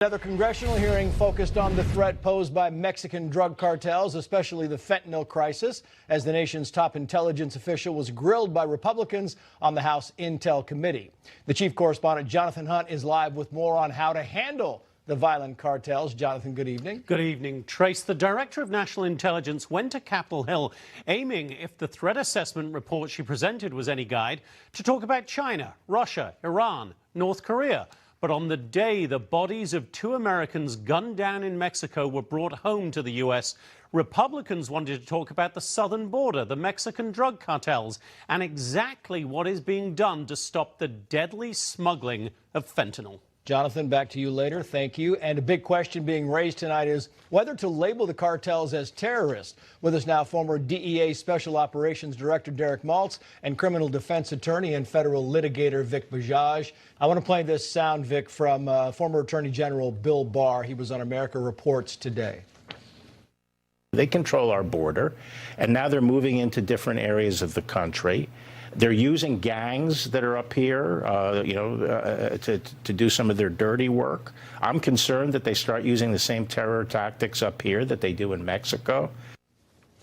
Another congressional hearing focused on the threat posed by Mexican drug cartels, especially the fentanyl crisis, as the nation's top intelligence official was grilled by Republicans on the House Intel Committee. The chief correspondent, Jonathan Hunt, is live with more on how to handle the violent cartels. Jonathan, good evening. Good evening. Trace, the director of national intelligence, went to Capitol Hill aiming, if the threat assessment report she presented was any guide, to talk about China, Russia, Iran, North Korea. But on the day the bodies of two Americans gunned down in Mexico were brought home to the U.S., Republicans wanted to talk about the southern border, the Mexican drug cartels, and exactly what is being done to stop the deadly smuggling of fentanyl. Jonathan, back to you later. Thank you. And a big question being raised tonight is whether to label the cartels as terrorists. With us now, former DEA Special Operations Director Derek Maltz and criminal defense attorney and federal litigator Vic Bajaj. I want to play this sound, Vic, from former Attorney General Bill Barr. He was on America Reports today. They control our border, and now they're moving into different areas of the country. They're using gangs that are up here, to do some of their dirty work. I'm concerned that they start using the same terror tactics up here that they do in Mexico.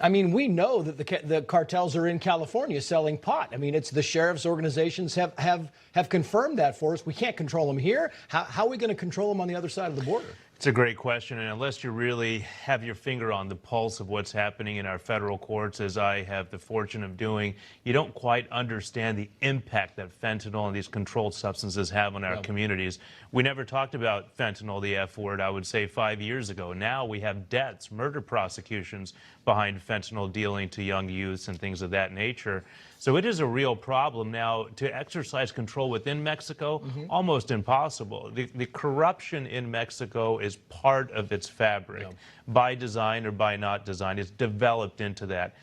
I mean, we know that the cartels are in California selling pot. I mean, it's the sheriff's organizations have confirmed that for us. We can't control them here. How are we going to control them on the other side of the border? It's a great question, and unless you really have your finger on the pulse of what's happening in our federal courts, as I have the fortune of doing, you don't quite understand the impact that fentanyl and these controlled substances have on our communities. We never talked about fentanyl, the F word, I would say 5 years ago. Now we have deaths, murder prosecutions behind fentanyl dealing to young youths and things of that nature. So it is a real problem. Now, to exercise control within Mexico, almost impossible. The corruption in Mexico is part of its fabric. By design or by not design, it's developed into that.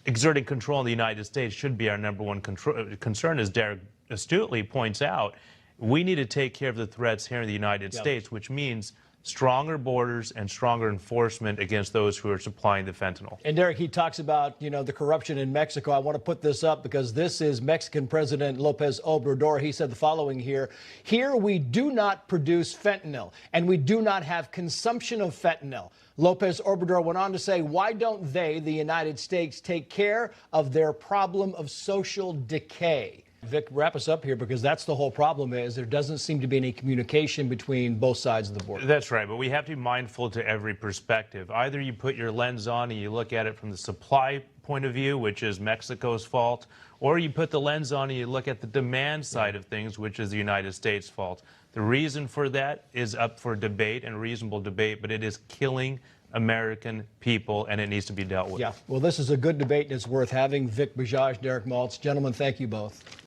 Exerting control in the United States should be our number one concern, as Derek astutely points out. We need to take care of the threats here in the United States, which means stronger borders and stronger enforcement against those who are supplying the fentanyl. And Derek, he talks about, the corruption in Mexico. I want to put this up because this is Mexican President López Obrador. He said the following here. Here we do not produce fentanyl and we do not have consumption of fentanyl. López Obrador went on to say, why don't they, the United States, take care of their problem of social decay? Vic, wrap us up here, because that's the whole problem, is there doesn't seem to be any communication between both sides of the border. That's right, but we have to be mindful to every perspective. Either you put your lens on and you look at it from the supply point of view, which is Mexico's fault, or you put the lens on and you look at the demand side of things, which is the United States' fault. The reason for that is up for debate and reasonable debate, but it is killing American people, and it needs to be dealt with. Yeah, well, this is a good debate and it's worth having. Vic Bajaj, Derek Maltz, gentlemen, thank you both.